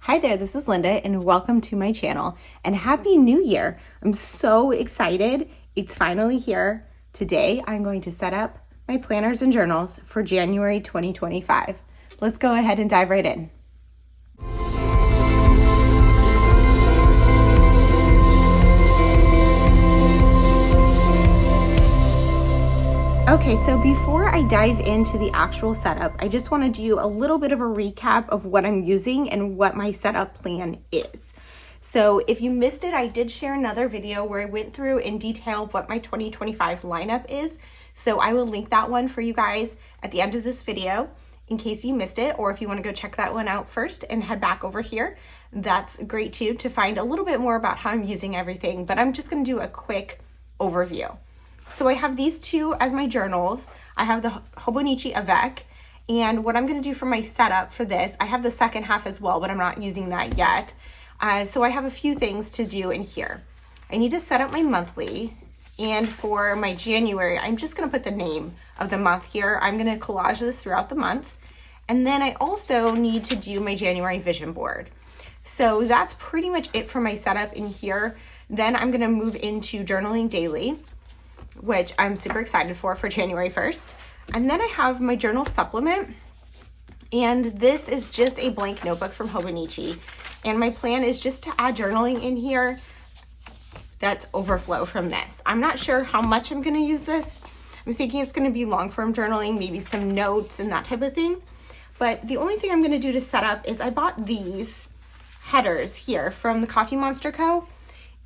Hi there, this is Linda and welcome to my channel and Happy New Year. I'm so excited. It's finally here. Today I'm going to set up my planners and journals for January 2025. Let's go ahead and dive right in. Okay, so before I dive into the actual setup, I just want to do a little bit of a recap of what I'm using and what my setup plan is. So if you missed it, I did share another video where I went through in detail what my 2025 lineup is. So I will link that one for you guys at the end of this video in case you missed it, or if you want to go check that one out first and head back over here, that's great too, to find a little bit more about how I'm using everything. But I'm just going to do a quick overview. So I have these two as my journals. I have the Hobonichi Avec, and what I'm going to do for my setup for this, I have the second half as well, but I'm not using that yet. So I have a few things to do in here. I need to set up my monthly, and for my January, I'm just going to put the name of the month here. I'm going to collage this throughout the month, and then I also need to do my January vision board. So that's pretty much it for my setup in here. Then I'm going to move into journaling daily, which I'm super excited for January 1st. And then I have my journal supplement, and this is just a blank notebook from Hobonichi. And my plan is just to add journaling in here that's overflow from this. I'm not sure how much I'm gonna use this. I'm thinking it's gonna be long form journaling, maybe some notes and that type of thing. But the only thing I'm gonna do to set up is I bought these headers here from the Coffee Monster Co.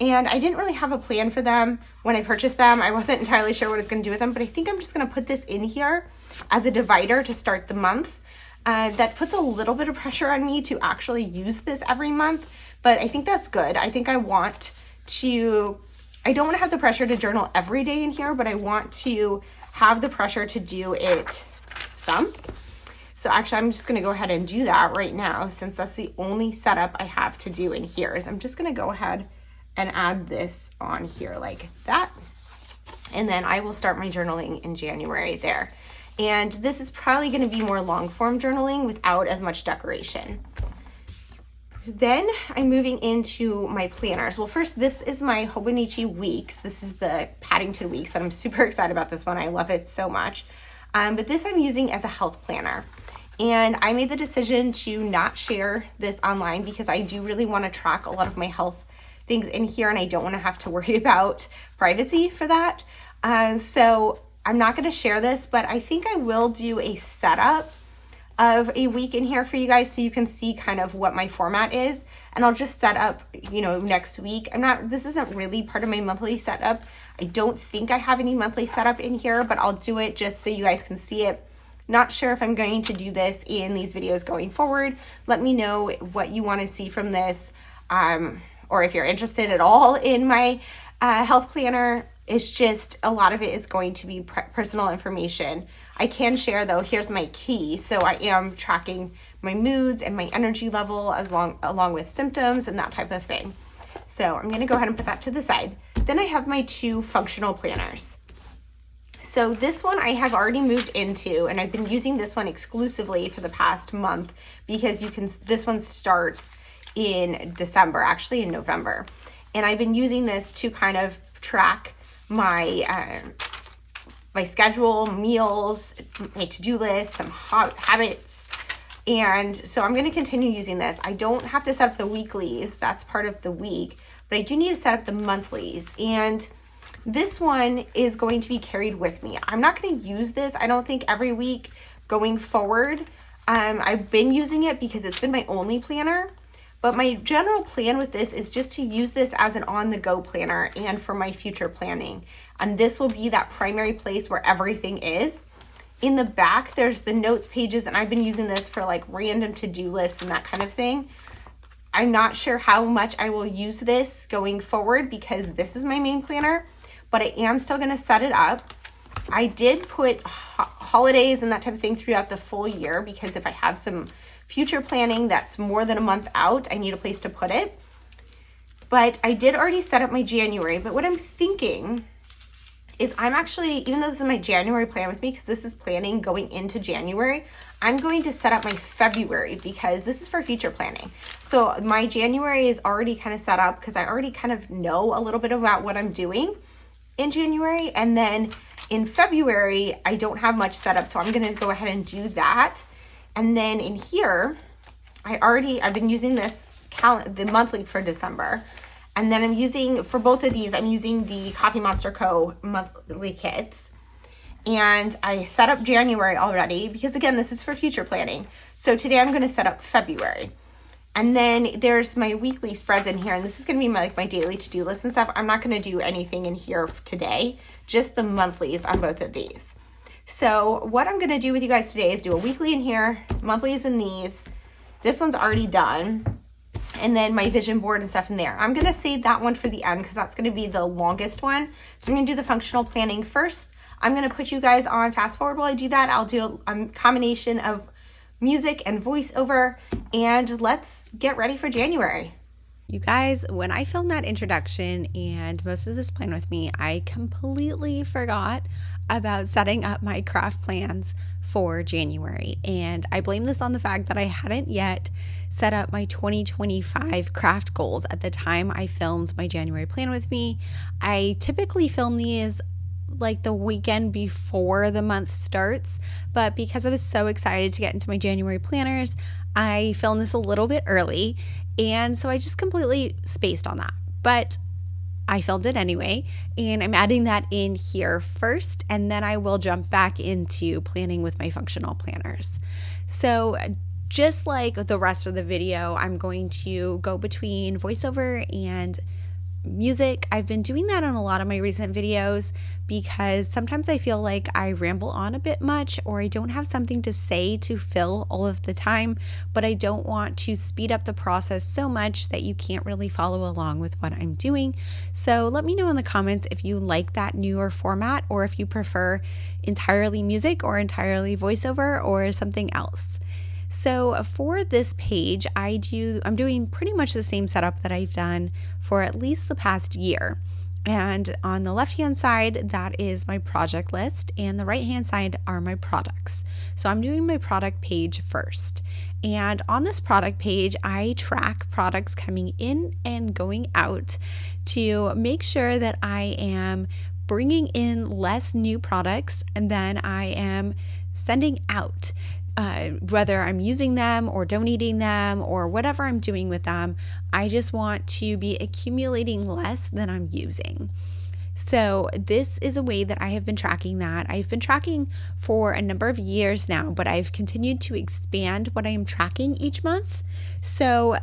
And I didn't really have a plan for them when I purchased them. I wasn't entirely sure what I was going to do with them, but I think I'm just going to put this in here as a divider to start the month. That puts a little bit of pressure on me to actually use this every month, but I think that's good. I think I don't want to have the pressure to journal every day in here, but I want to have the pressure to do it some. So actually, I'm just going to go ahead and do that right now, since that's the only setup I have to do in here. Is I'm just going to go ahead and add this on here like that. And then I will start my journaling in January there. And this is probably going to be more long form journaling without as much decoration. Then I'm moving into my planners. Well, first, this is my Hobonichi Weeks. This is the Paddington Weeks, and I'm super excited about this one. I love it so much. But this I'm using as a health planner. And I made the decision to not share this online because I do really want to track a lot of my health things in here, and I don't want to have to worry about privacy for that. So I'm not going to share this, but I think I will do a setup of a week in here for you guys so you can see kind of what my format is. And I'll just set up, next week. This isn't really part of my monthly setup. I don't think I have any monthly setup in here, but I'll do it just so you guys can see it. Not sure if I'm going to do this in these videos going forward. Let me know what you want to see from this. Or if you're interested at all in my health planner. It's just a lot of it is going to be personal information. I can share though, here's my key. So I am tracking my moods and my energy level along with symptoms and that type of thing. So I'm gonna go ahead and put that to the side. Then I have my two functional planners. So this one I have already moved into, and I've been using this one exclusively for the past month because this one starts in December, actually in November. And I've been using this to kind of track my my schedule, meals, my to-do list, some habits. And so I'm going to continue using this. I don't have to set up the weeklies. That's part of the week, but I do need to set up the monthlies. And this one is going to be carried with me. I'm not going to use this, I don't think, every week going forward. I've been using it because it's been my only planner. But my general plan with this is just to use this as an on-the-go planner and for my future planning. And this will be that primary place where everything is. In the back, there's the notes pages, and I've been using this for like random to-do lists and that kind of thing. I'm not sure how much I will use this going forward because this is my main planner, but I am still going to set it up. I did put holidays and that type of thing throughout the full year because if I have some future planning that's more than a month out, I need a place to put it. But I did already set up my January, but what I'm thinking is I'm actually, even though this is my January plan with me, because this is planning going into January, I'm going to set up my February because this is for future planning. So my January is already kind of set up because I already kind of know a little bit about what I'm doing in January. And then in February, I don't have much set up, so I'm going to go ahead and do that. And then in here, I've been using this the monthly for December. And then I'm using, for both of these, I'm using the Coffee Monster Co. monthly kits. And I set up January already because, again, this is for future planning. So today I'm going to set up February. And then there's my weekly spreads in here. And this is going to be my daily to-do list and stuff. I'm not going to do anything in here today, just the monthlies on both of these. So what I'm going to do with you guys today is do a weekly in here, monthlies in these. This one's already done. And then my vision board and stuff in there. I'm going to save that one for the end because that's going to be the longest one. So I'm going to do the functional planning first. I'm going to put you guys on fast forward while I do that. I'll do a combination of music and voiceover, and let's get ready for January. You guys, when I filmed that introduction and most of this plan with me, I completely forgot about setting up my craft plans for January. And I blame this on the fact that I hadn't yet set up my 2025 craft goals at the time I filmed my January plan with me. I typically film these like the weekend before the month starts, but because I was so excited to get into my January planners, I filmed this a little bit early, and so I just completely spaced on that. But I filmed it anyway, and I'm adding that in here first, and then I will jump back into planning with my functional planners. So just like the rest of the video, I'm going to go between voiceover and music. I've been doing that on a lot of my recent videos because sometimes I feel like I ramble on a bit much, or I don't have something to say to fill all of the time, but I don't want to speed up the process so much that you can't really follow along with what I'm doing. So let me know in the comments if you like that newer format, or if you prefer entirely music or entirely voiceover or something else. So for this page, I'm doing pretty much the same setup that I've done for at least the past year. And on the left-hand side, that is my project list, and the right-hand side are my products. So I'm doing my product page first. And on this product page, I track products coming in and going out to make sure that I am bringing in less new products than I am sending out. Whether I'm using them or donating them or whatever I'm doing with them, I just want to be accumulating less than I'm using. So this is a way that I have been tracking that. I've been tracking for a number of years now, but I've continued to expand what I am tracking each month. So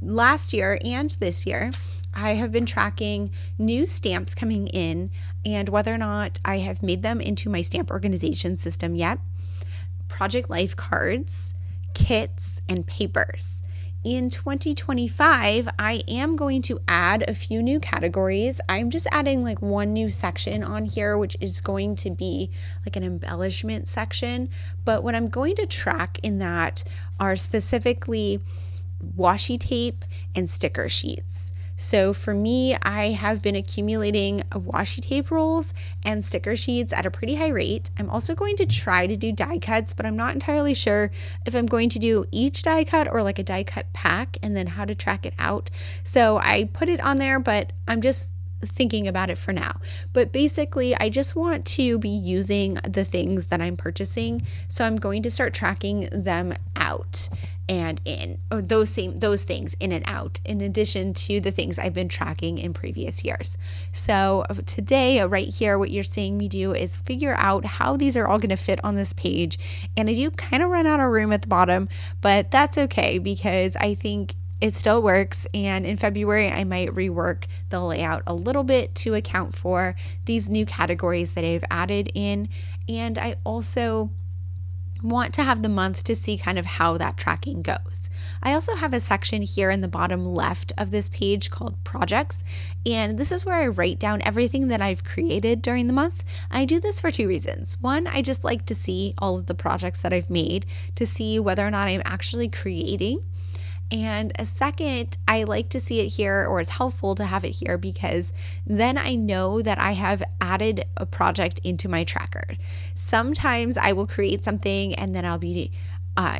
last year and this year, I have been tracking new stamps coming in and whether or not I have made them into my stamp organization system yet. Project life cards, kits, and papers. In 2025, I am going to add a few new categories. I'm just adding like one new section on here, which is going to be like an embellishment section. But what I'm going to track in that are specifically washi tape and sticker sheets. So for me, I have been accumulating washi tape rolls and sticker sheets at a pretty high rate. I'm also going to try to do die cuts, but I'm not entirely sure if I'm going to do each die cut or like a die cut pack and then how to track it out. So I put it on there, but I'm just thinking about it for now. But basically, I just want to be using the things that I'm purchasing. So I'm going to start tracking them out and in, or those things in and out, in addition to the things I've been tracking in previous years. So today, right here, what you're seeing me do is figure out how these are all going to fit on this page. And I do kind of run out of room at the bottom, but that's okay because I think it still works. And in February, I might rework the layout a little bit to account for these new categories that I've added in. And I also want to have the month to see kind of how that tracking goes. I also have a section here in the bottom left of this page called projects, and this is where I write down everything that I've created during the month. I do this for two reasons. One, I just like to see all of the projects that I've made to see whether or not I'm actually creating. And a second, I like to see it here, or it's helpful to have it here because then I know that I have added a project into my tracker. Sometimes I will create something and then I'll be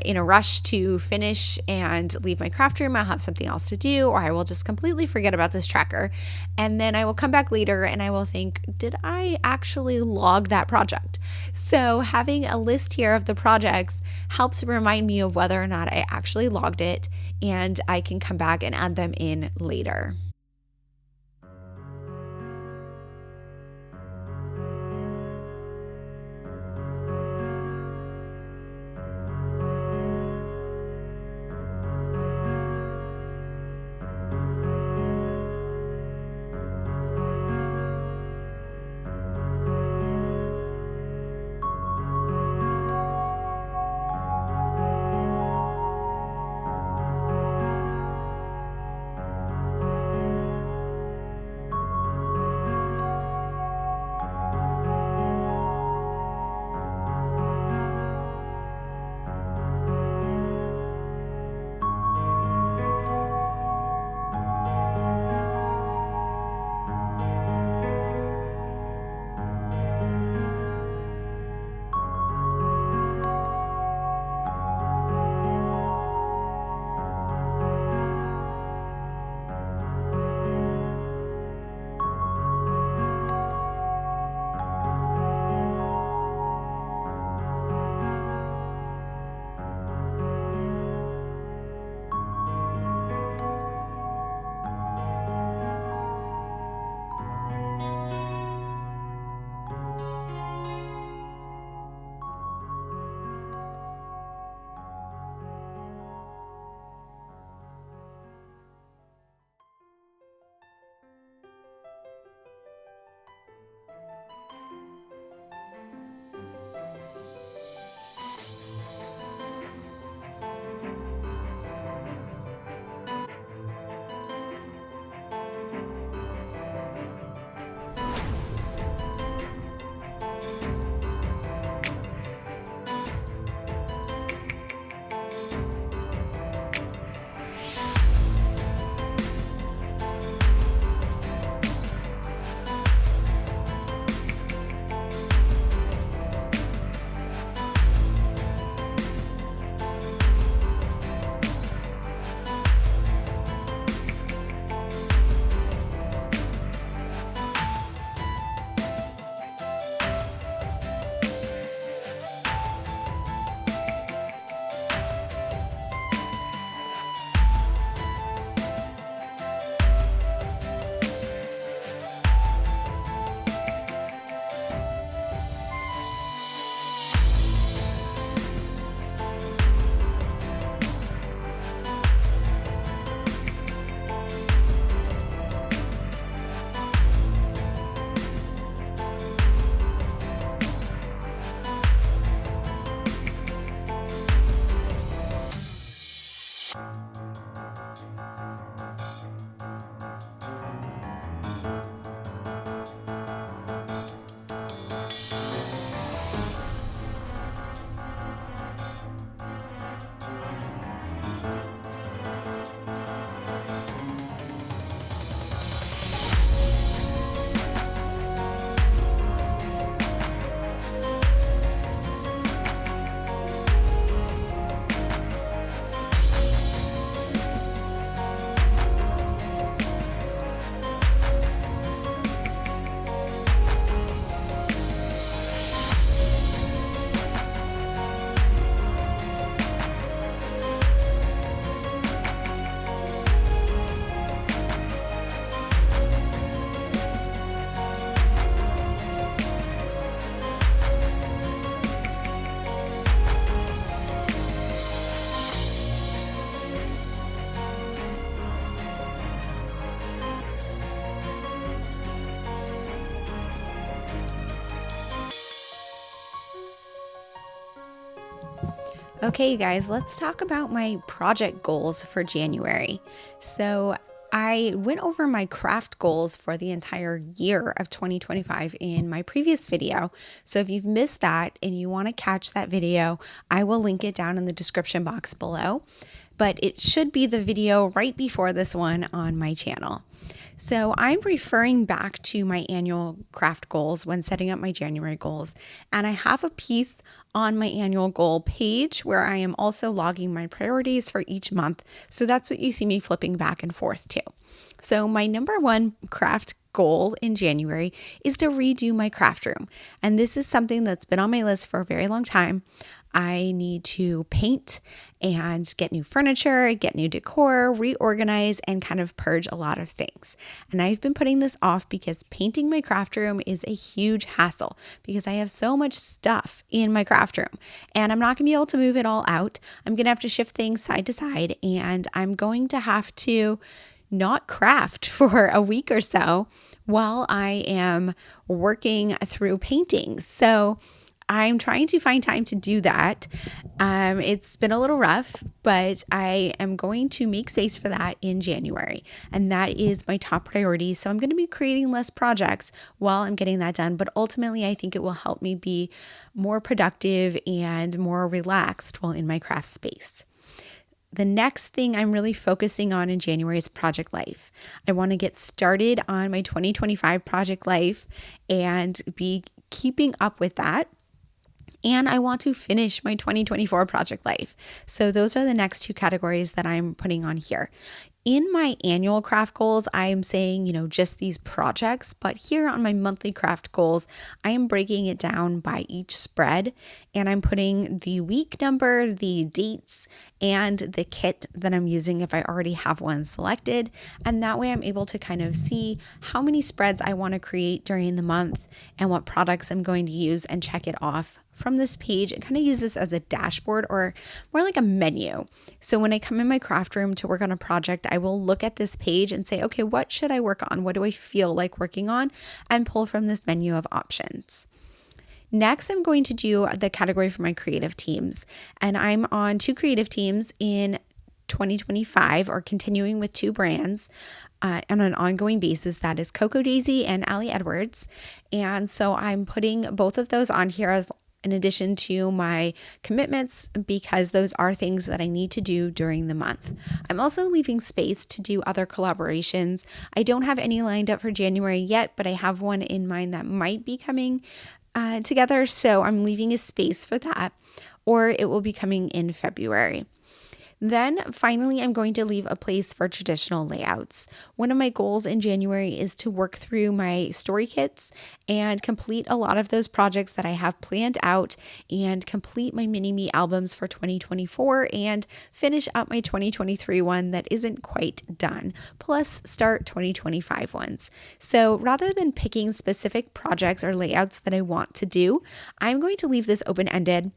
in a rush to finish and leave my craft room. I'll have something else to do, or I will just completely forget about this tracker. And then I will come back later and I will think, did I actually log that project? So having a list here of the projects helps remind me of whether or not I actually logged it, and I can come back and add them in later. Okay, you guys, let's talk about my project goals for January. So I went over my craft goals for the entire year of 2025 in my previous video. So if you've missed that and you want to catch that video, I will link it down in the description box below. but it should be the video right before this one on my channel. So I'm referring back to my annual craft goals when setting up my January goals. And I have a piece on my annual goal page where I am also logging my priorities for each month. So that's what you see me flipping back and forth to. So my number one craft goal in January is to redo my craft room. And this is something that's been on my list for a very long time. I need to paint and get new furniture, get new decor, reorganize, and kind of purge a lot of things. And I've been putting this off because painting my craft room is a huge hassle because I have so much stuff in my craft room and I'm not going to be able to move it all out. I'm going to have to shift things side to side and I'm going to have to not craft for a week or so while I am working through paintings. So I'm trying to find time to do that. It's been a little rough, but I am going to make space for that in January. And that is my top priority. So I'm going to be creating less projects while I'm getting that done. But ultimately, I think it will help me be more productive and more relaxed while in my craft space. The next thing I'm really focusing on in January is project life. I want to get started on my 2025 project life and be keeping up with that. And I want to finish my 2024 project life. So those are the next two categories that I'm putting on here. In my annual craft goals, I am saying, just these projects, but here on my monthly craft goals, I am breaking it down by each spread and I'm putting the week number, the dates, and the kit that I'm using if I already have one selected. And that way I'm able to kind of see how many spreads I want to create during the month and what products I'm going to use and check it off from this page. It kind of uses as a dashboard or more like a menu. So when I come in my craft room to work on a project, I will look at this page and say, okay, what should I work on? What do I feel like working on? And pull from this menu of options. Next, I'm going to do the category for my creative teams. And I'm on 2 creative teams in 2025 or continuing with 2 brands on an ongoing basis. That is Coco Daisy and Allie Edwards. And so I'm putting both of those on here as in addition to my commitments because those are things that I need to do during the month. I'm also leaving space to do other collaborations. I don't have any lined up for January yet, but I have one in mind that might be coming together. So I'm leaving a space for that, or it will be coming in February. Then finally, I'm going to leave a place for traditional layouts. One of my goals in January is to work through my story kits and complete a lot of those projects that I have planned out and complete my mini-me albums for 2024 and finish up my 2023 one that isn't quite done, plus start 2025 ones. So rather than picking specific projects or layouts that I want to do, I'm going to leave this open-ended.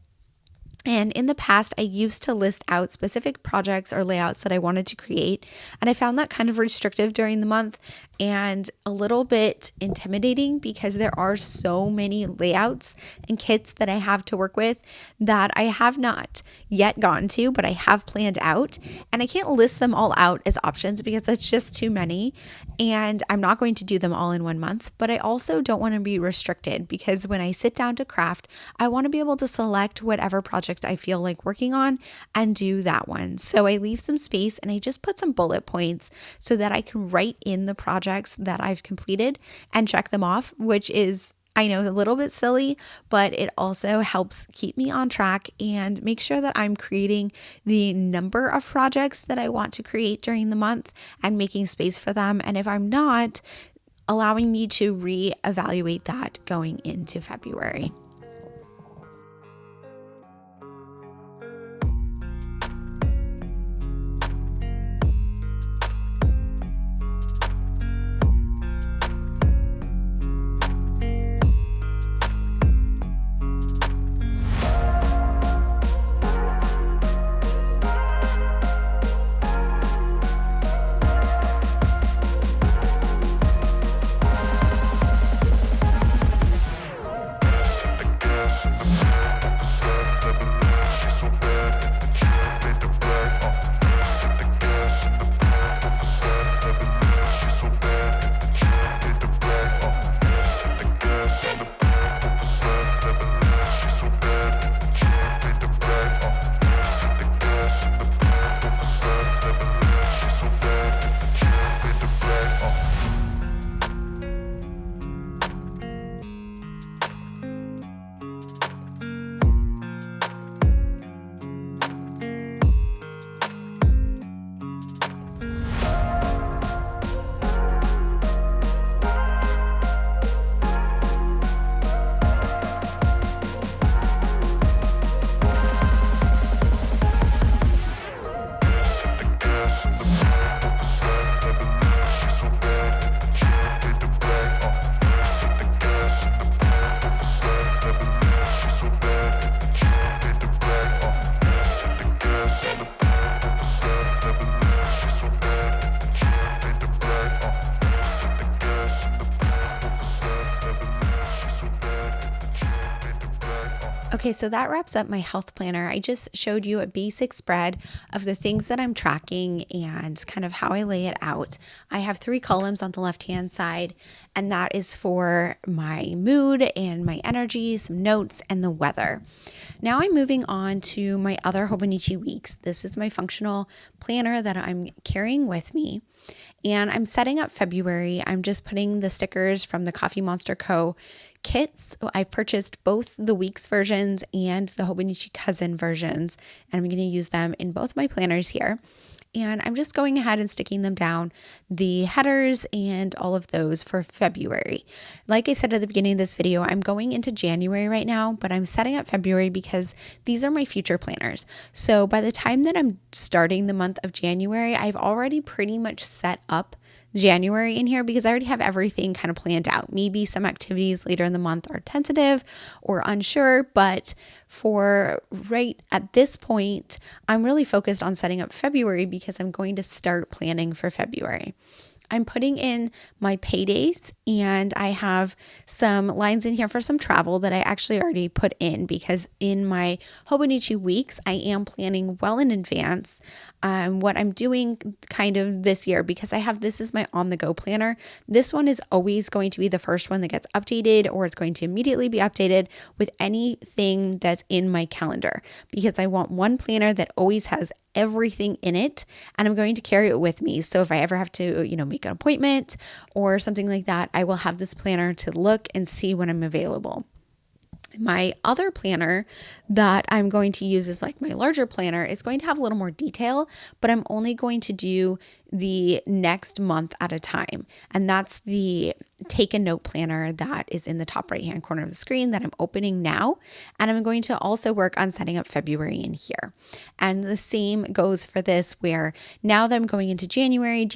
And in the past, I used to list out specific projects or layouts that I wanted to create. And I found that kind of restrictive during the month and a little bit intimidating because there are so many layouts and kits that I have to work with that I have not yet gotten to, but I have planned out. And I can't list them all out as options because that's just too many. And I'm not going to do them all in one month, but I also don't want to be restricted because when I sit down to craft, I want to be able to select whatever project I feel like working on and do that one. So I leave some space and I just put some bullet points so that I can write in the projects that I've completed and check them off, which is, I know, a little bit silly, but it also helps keep me on track and make sure that I'm creating the number of projects that I want to create during the month and making space for them. And if I'm not, allowing me to reevaluate that going into February. Okay, so that wraps up my health planner. I just showed you a basic spread of the things that I'm tracking and kind of how I lay it out. I have 3 columns on the left-hand side, and that is for my mood and my energy, some notes, and the weather. Now I'm moving on to my other Hobonichi Weeks. This is my functional planner that I'm carrying with me. And I'm setting up February. I'm just putting the stickers from the Coffee Monster Co. kits. I've purchased both the Weeks versions and the Hobonichi Cousin versions, and I'm going to use them in both my planners here. And I'm just going ahead and sticking them down, the headers and all of those for February. Like I said at the beginning of this video, I'm going into January right now, but I'm setting up February because these are my future planners. So by the time that I'm starting the month of January, I've already pretty much set up January in here because I already have everything kind of planned out. Maybe some activities later in the month are tentative or unsure, but for right at this point, I'm really focused on setting up February because I'm going to start planning for February. I'm putting in my paydays, and I have some lines in here for some travel that I actually already put in because in my Hobonichi Weeks, I am planning well in advance what I'm doing kind of this year because I have this is my on-the-go planner. This one is always going to be the first one that gets updated, or it's going to immediately be updated with anything that's in my calendar because I want one planner that always has everything in it, and I'm going to carry it with me. So if I ever have to, make an appointment or something like that, I will have this planner to look and see when I'm available. My other planner that I'm going to use is like my larger planner is going to have a little more detail, but I'm only going to do the next month at a time. And that's the Take-A-Note planner that is in the top right hand corner of the screen that I'm opening now. And I'm going to also work on setting up February in here. And the same goes for this, where now that I'm going into January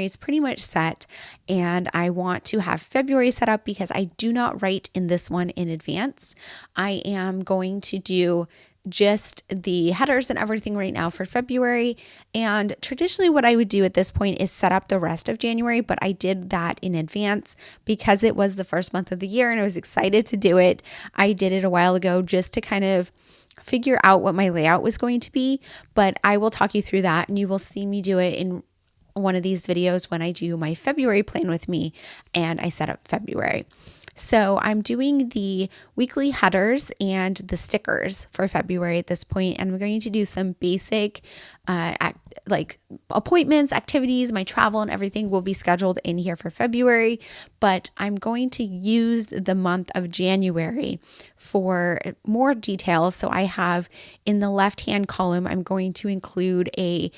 is pretty much set. And I want to have February set up because I do not write in this one in advance. I am going to do just the headers and everything right now for February. And traditionally what I would do at this point is set up the rest of January, but I did that in advance because it was the first month of the year and I was excited to do it. I did it a while ago just to kind of figure out what my layout was going to be, but I will talk you through that and you will see me do it in one of these videos when I do my February plan with me and I set up February. So I'm doing the weekly headers and the stickers for February at this point, and I'm going to do some basic appointments, activities, my travel and everything will be scheduled in here for February, but I'm going to use the month of January for more details. So I have in the left-hand column, I'm going to include a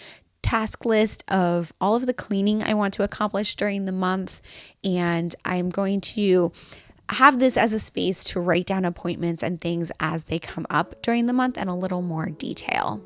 task list of all of the cleaning I want to accomplish during the month, and I'm going to have this as a space to write down appointments and things as they come up during the month in a little more detail.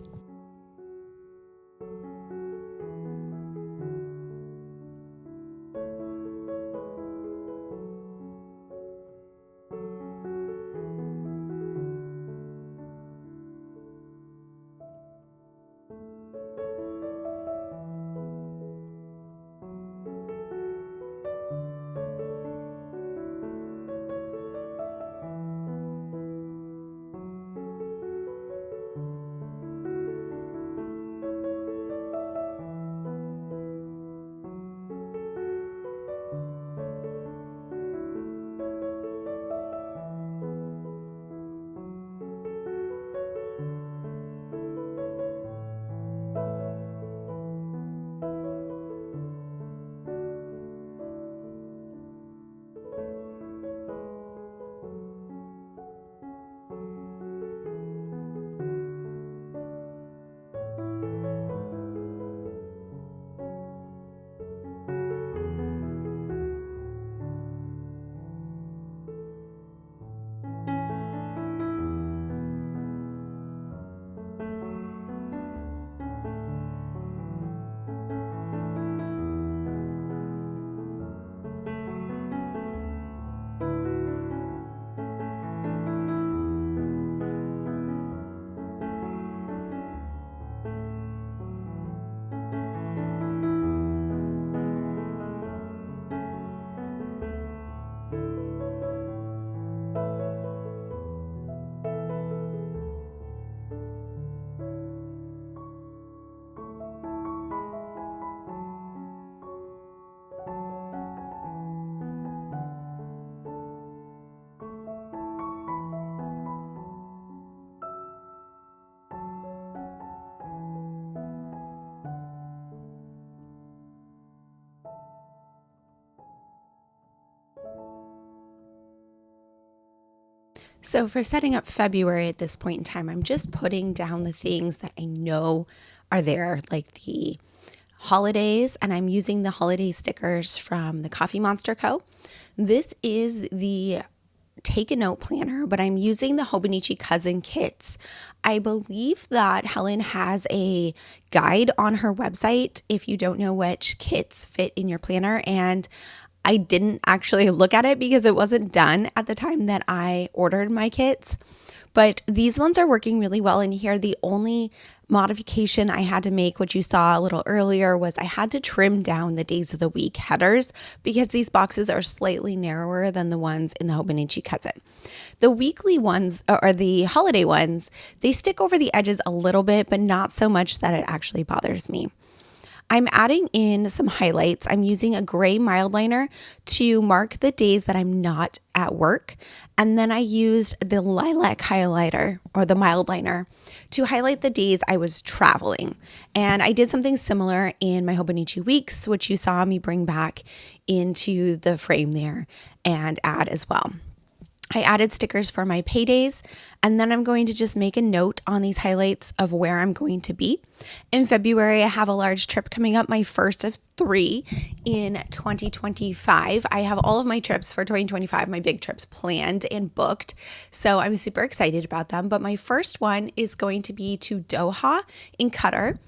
So for setting up February at this point in time, I'm just putting down the things that I know are there, like the holidays, and I'm using the holiday stickers from the Coffee Monster Co. This is the Take-A-Note planner, but I'm using the Hobonichi Cousin kits. I believe that Helen has a guide on her website if you don't know which kits fit in your planner, and I didn't actually look at it because it wasn't done at the time that I ordered my kits. But these ones are working really well in here. The only modification I had to make, which you saw a little earlier, was I had to trim down the days of the week headers because these boxes are slightly narrower than the ones in the Hobonichi Cousin. The weekly ones, or the holiday ones, they stick over the edges a little bit, but not so much that it actually bothers me. I'm adding in some highlights. I'm using a gray mild liner to mark the days that I'm not at work. And then I used the lilac highlighter, or the mild liner, to highlight the days I was traveling. And I did something similar in my Hobonichi Weeks, which you saw me bring back into the frame there and add as well. I added stickers for my paydays, and then I'm going to just make a note on these highlights of where I'm going to be. In February, I have a large trip coming up, my first of 3 in 2025. I have all of my trips for 2025, my big trips planned and booked, so I'm super excited about them. But my first one is going to be to Doha in Qatar,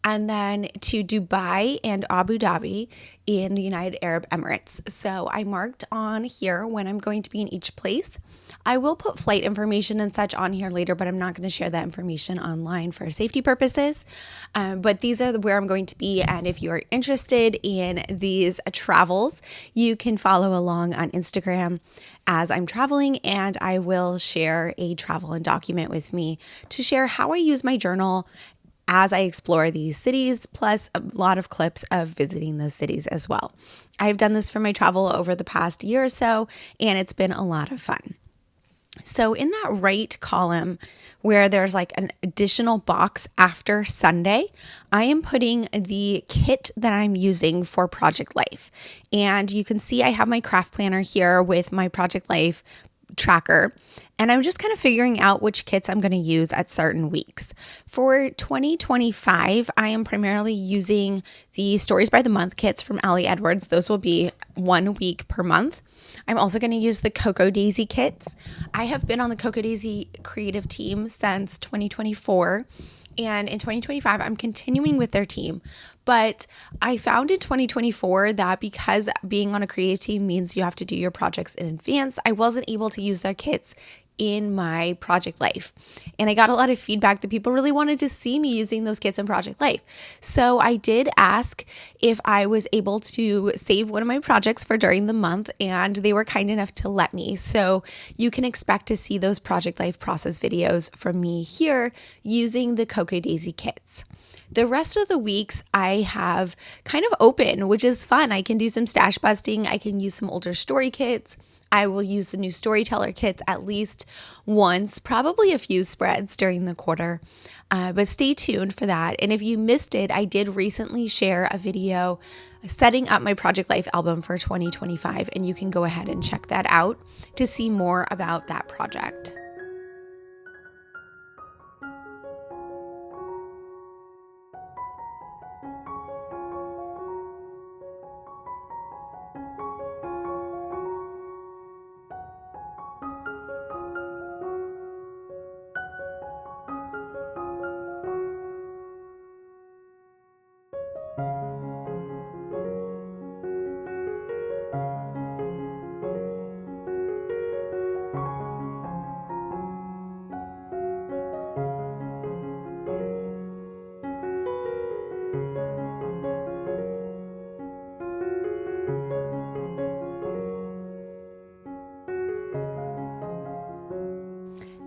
and then to Dubai and Abu Dhabi in the United Arab Emirates. So I marked on here when I'm going to be in each place. I will put flight information and such on here later, but I'm not going to share that information online for safety purposes. But these are where I'm going to be. And if you are interested in these travels, you can follow along on Instagram as I'm traveling, and I will share a travel and document with me to share how I use my journal as I explore these cities, plus a lot of clips of visiting those cities as well. I've done this for my travel over the past year or so, and it's been a lot of fun. So in that right column where there's like an additional box after Sunday, I am putting the kit that I'm using for Project Life. And you can see I have my craft planner here with my Project Life tracker, and I'm just kind of figuring out which kits I'm going to use at certain weeks. For 2025, I am primarily using the Stories by the Month kits from Ali Edwards. Those will be 1 week per month. I'm also going to use the Cocoa Daisy kits. I have been on the Cocoa Daisy creative team since 2024. And in 2025, I'm continuing with their team. But I found in 2024 that because being on a creative team means you have to do your projects in advance, I wasn't able to use their kits in my Project Life. And I got a lot of feedback that people really wanted to see me using those kits in Project Life. So I did ask if I was able to save one of my projects for during the month, and they were kind enough to let me. So you can expect to see those Project Life process videos from me here using the Cocoa Daisy kits. The rest of the weeks I have kind of open, which is fun. I can do some stash busting. I can use some older story kits. I will use the new storyteller kits at least once, probably a few spreads during the quarter, but stay tuned for that. And if you missed it, I did recently share a video setting up my Project Life album for 2025, and you can go ahead and check that out to see more about that project.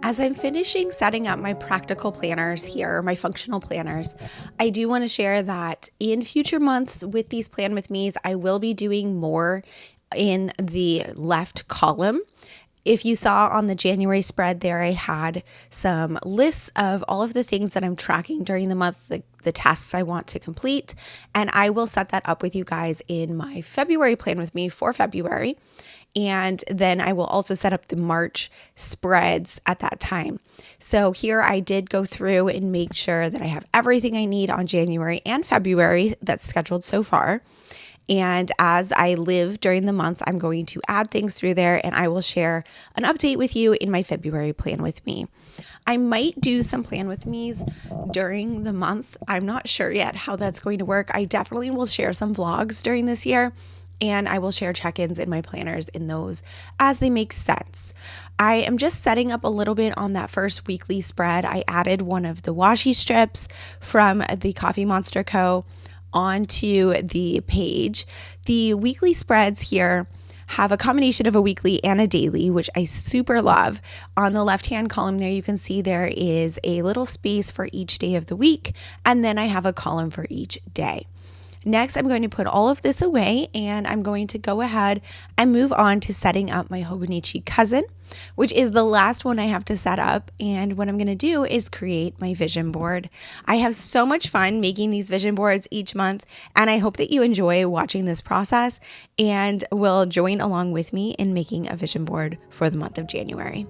As I'm finishing setting up my practical planners here, my functional planners, I do want to share that in future months with these Plan With Me's, I will be doing more in the left column. If you saw on the January spread there, I had some lists of all of the things that I'm tracking during the month, the tasks I want to complete, and I will set that up with you guys in my February Plan With Me for February. And then I will also set up the March spreads at that time. So here I did go through and make sure that I have everything I need on January and February that's scheduled so far. And as I live during the months, I'm going to add things through there, and I will share an update with you in my February plan with me. I might do some plan with me's during the month. I'm not sure yet how that's going to work. I definitely will share some vlogs during this year, and I will share check-ins in my planners in those as they make sense. I am just setting up a little bit on that first weekly spread. I added one of the washi strips from the Coffee Monster Co. onto the page. The weekly spreads here have a combination of a weekly and a daily, which I super love. On the left-hand column there, you can see there is a little space for each day of the week, and then I have a column for each day. Next, I'm going to put all of this away, and I'm going to go ahead and move on to setting up my Hobonichi Cousin, which is the last one I have to set up. And what I'm going to do is create my vision board. I have so much fun making these vision boards each month, and I hope that you enjoy watching this process and will join along with me in making a vision board for the month of January.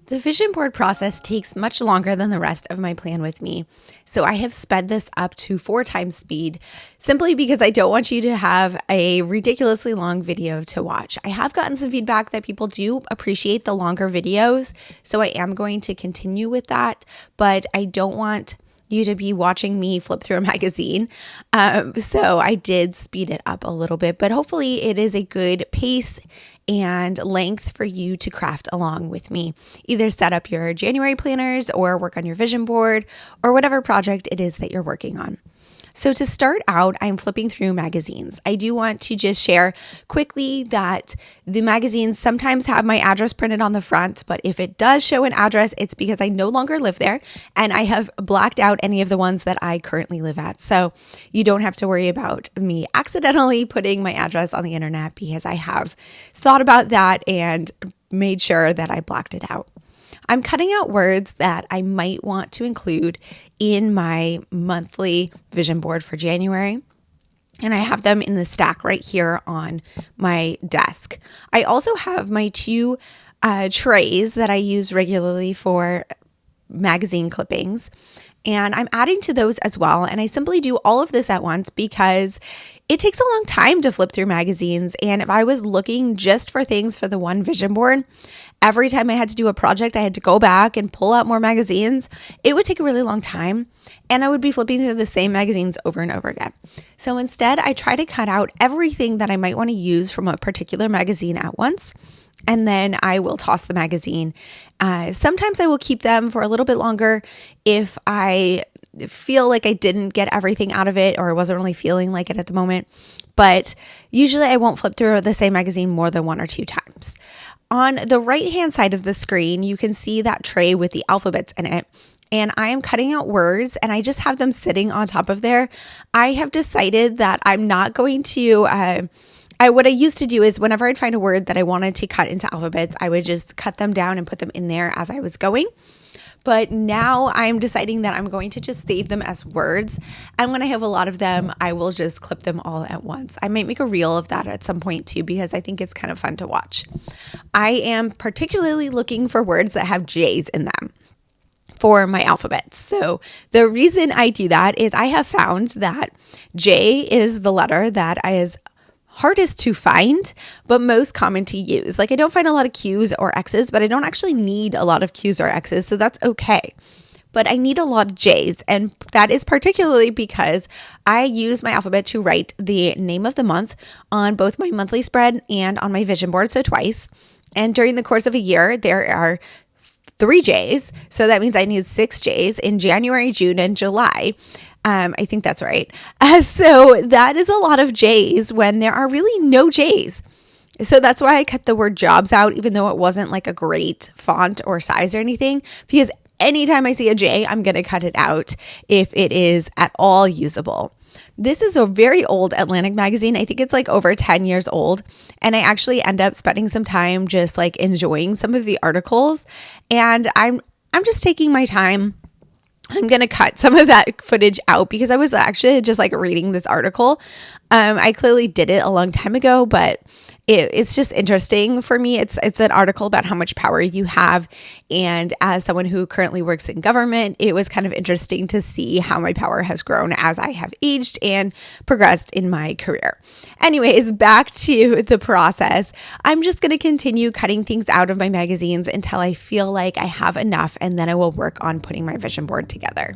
The vision board process takes much longer than the rest of my plan with me, so I have sped this up to 4 times speed simply because I don't want you to have a ridiculously long video to watch. I have gotten some feedback that people do appreciate the longer videos, so I am going to continue with that, but I don't want you to be watching me flip through a magazine. So I did speed it up a little bit, but hopefully it is a good pace and length for you to craft along with me. Either set up your January planners or work on your vision board or whatever project it is that you're working on. So to start out, I'm flipping through magazines. I do want to just share quickly that the magazines sometimes have my address printed on the front, but if it does show an address, it's because I no longer live there and I have blacked out any of the ones that I currently live at. So you don't have to worry about me accidentally putting my address on the internet because I have thought about that and made sure that I blacked it out. I'm cutting out words that I might want to include in my monthly vision board for January, and I have them in the stack right here on my desk. I also have my 2 trays that I use regularly for magazine clippings, and I'm adding to those as well. And I simply do all of this at once because it takes a long time to flip through magazines. And if I was looking just for things for the one vision board, every time I had to do a project, I had to go back and pull out more magazines. It would take a really long time, and I would be flipping through the same magazines over and over again. So instead, I try to cut out everything that I might want to use from a particular magazine at once, and then I will toss the magazine. Sometimes I will keep them for a little bit longer if I feel like I didn't get everything out of it or I wasn't really feeling like it at the moment. But usually I won't flip through the same magazine more than 1 or 2 times. On the right-hand side of the screen, you can see that tray with the alphabets in it. And I am cutting out words and I just have them sitting on top of there. I have decided that I'm not going to What I used to do is whenever I'd find a word that I wanted to cut into alphabets, I would just cut them down and put them in there as I was going. But now I'm deciding that I'm going to just save them as words. And when I have a lot of them, I will just clip them all at once. I might make a reel of that at some point too, because I think it's kind of fun to watch. I am particularly looking for words that have J's in them for my alphabet. So the reason I do that is I have found that J is the letter that is hardest to find, but most common to use. Like I don't find a lot of Q's or X's, but I don't actually need a lot of Q's or X's, so that's okay. But I need a lot of J's, and that is particularly because I use my alphabet to write the name of the month on both my monthly spread and on my vision board, so twice. And during the course of a year, there are 3 J's, so that means I need 6 J's in January, June, and July. I think that's right. So that is a lot of J's when there are really no J's. So that's why I cut the word jobs out, even though it wasn't like a great font or size or anything, because anytime I see a J, I'm going to cut it out if it is at all usable. This is a very old Atlantic magazine. I think it's like over 10 years old. And I actually end up spending some time just like enjoying some of the articles. And I'm just taking my time. I'm going to cut some of that footage out because I was actually just like reading this article. I clearly did it a long time ago, but it's just interesting for me. It's an article about how much power you have. And as someone who currently works in government, it was kind of interesting to see how my power has grown as I have aged and progressed in my career. Anyways, back to the process. I'm just going to continue cutting things out of my magazines until I feel like I have enough, and then I will work on putting my vision board together.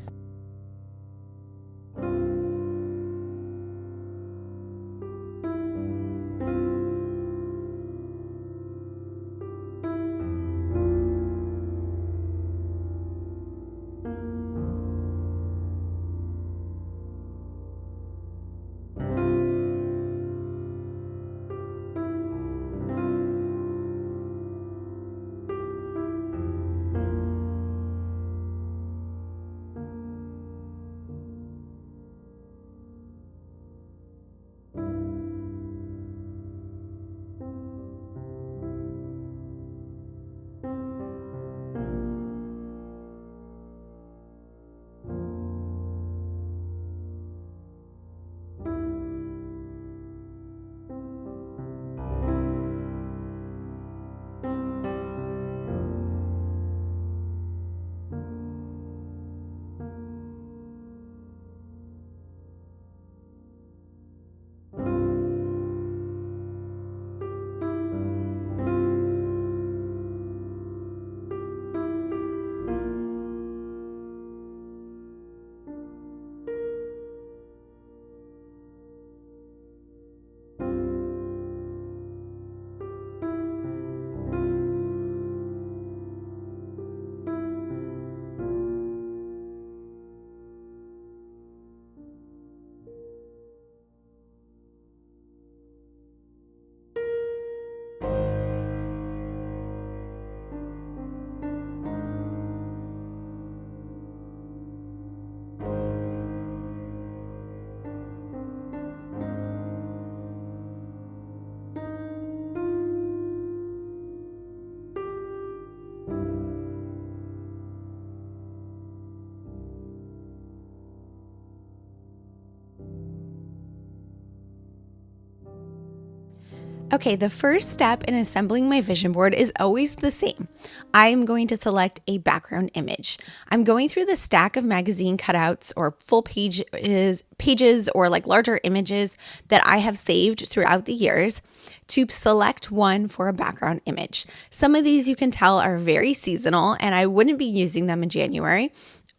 Okay, the first step in assembling my vision board is always the same. I'm going to select a background image. I'm going through the stack of magazine cutouts or full pages or like larger images that I have saved throughout the years to select one for a background image. Some of these you can tell are very seasonal, and I wouldn't be using them in January,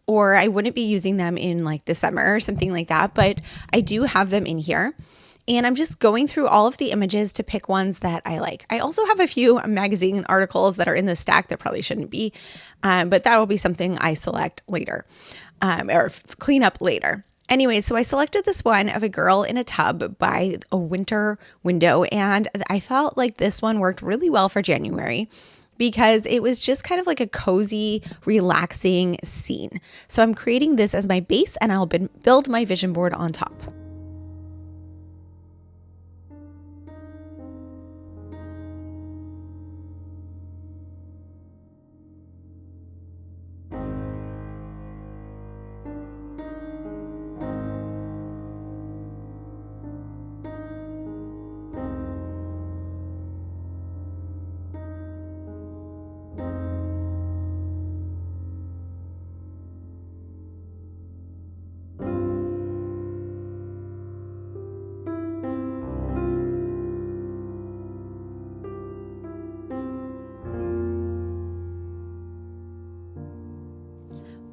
or I wouldn't be using them in like the summer or something like that, but I do have them in here. And I'm just going through all of the images to pick ones that I like. I also have a few magazine articles that are in the stack that probably shouldn't be, but that will be something I select later or clean up later. Anyway, so I selected this one of a girl in a tub by a winter window, and I felt like this one worked really well for January because it was just kind of like a cozy, relaxing scene. So I'm creating this as my base, and I'll build my vision board on top.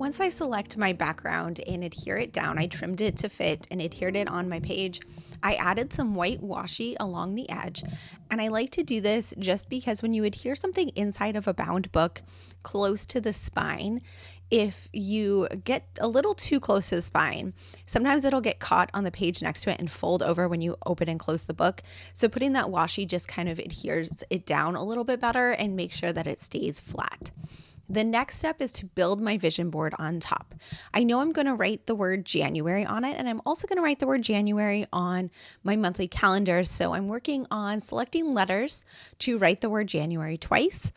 Once I select my background and adhere it down, I trimmed it to fit and adhered it on my page. I added some white washi along the edge, and I like to do this just because when you adhere something inside of a bound book close to the spine, if you get a little too close to the spine, sometimes it'll get caught on the page next to it and fold over when you open and close the book. So putting that washi just kind of adheres it down a little bit better and make sure that it stays flat. The next step is to build my vision board on top. I know I'm going to write the word January on it, and I'm also going to write the word January on my monthly calendar. So I'm working on selecting letters to write the word January twice.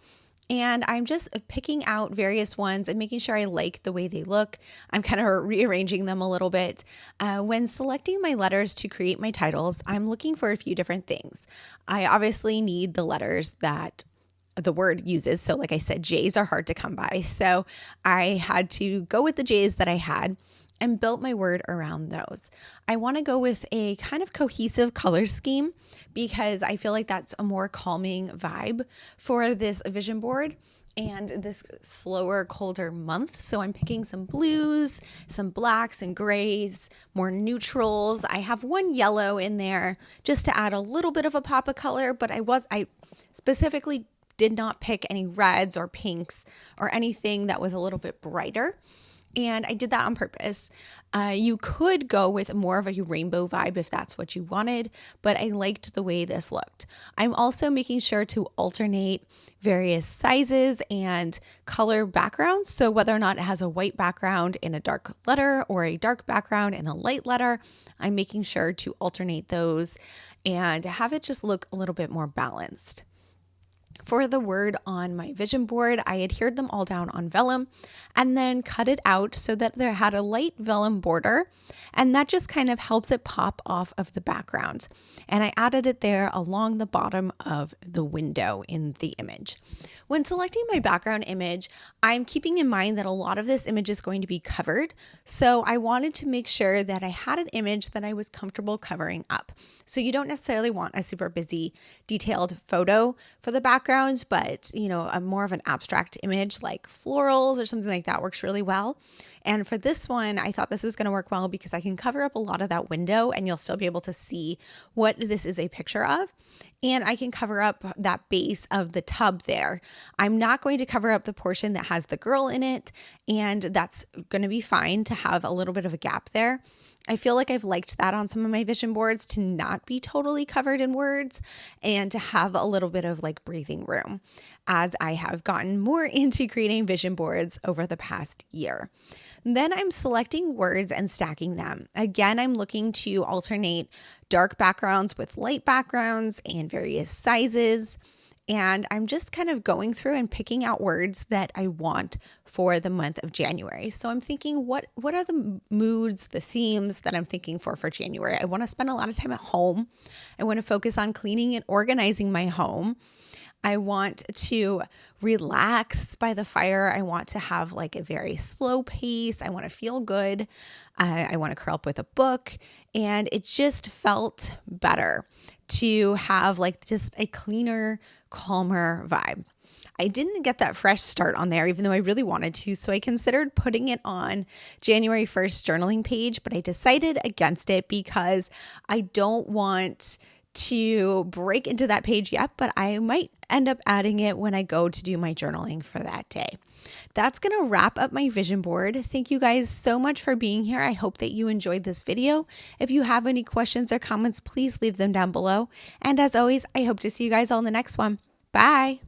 And I'm just picking out various ones and making sure I like the way they look. I'm kind of rearranging them a little bit. When selecting my letters to create my titles, I'm looking for a few different things. I obviously need the letters that the word uses. So like I said, J's are hard to come by. So I had to go with the J's that I had and built my word around those. I want to go with a kind of cohesive color scheme because I feel like that's a more calming vibe for this vision board and this slower, colder month. So I'm picking some blues, some blacks and grays, more neutrals. I have one yellow in there just to add a little bit of a pop of color, but I specifically did not pick any reds or pinks or anything that was a little bit brighter. And I did that on purpose. You could go with more of a rainbow vibe if that's what you wanted, but I liked the way this looked. I'm also making sure to alternate various sizes and color backgrounds. So whether or not it has a white background in a dark letter or a dark background in a light letter, I'm making sure to alternate those and have it just look a little bit more balanced. For the word on my vision board, I adhered them all down on vellum and then cut it out so that there had a light vellum border, and that just kind of helps it pop off of the background. And I added it there along the bottom of the window in the image. When selecting my background image, I'm keeping in mind that a lot of this image is going to be covered. So I wanted to make sure that I had an image that I was comfortable covering up. So you don't necessarily want a super busy, detailed photo for the background, but a more of an abstract image like florals or something like that works really well. And for this one, I thought this was going to work well because I can cover up a lot of that window and you'll still be able to see what this is a picture of. And I can cover up that base of the tub there. I'm not going to cover up the portion that has the girl in it, and that's going to be fine to have a little bit of a gap there. I feel like I've liked that on some of my vision boards, to not be totally covered in words and to have a little bit of like breathing room as I have gotten more into creating vision boards over the past year. Then I'm selecting words and stacking them. Again, I'm looking to alternate dark backgrounds with light backgrounds and various sizes. And I'm just kind of going through and picking out words that I want for the month of January. So I'm thinking, what are the moods, the themes that I'm thinking for January? I want to spend a lot of time at home. I want to focus on cleaning and organizing my home. I want to relax by the fire. I want to have like a very slow pace. I want to feel good. I want to curl up with a book. And it just felt better to have like just a cleaner, calmer vibe. I didn't get that fresh start on there, even though I really wanted to. So I considered putting it on January 1st journaling page, but I decided against it because I don't want to break into that page yet, but I might end up adding it when I go to do my journaling for that day. That's going to wrap up my vision board. Thank you guys so much for being here. I hope that you enjoyed this video. If you have any questions or comments, please leave them down below. And as always, I hope to see you guys all in the next one. Bye.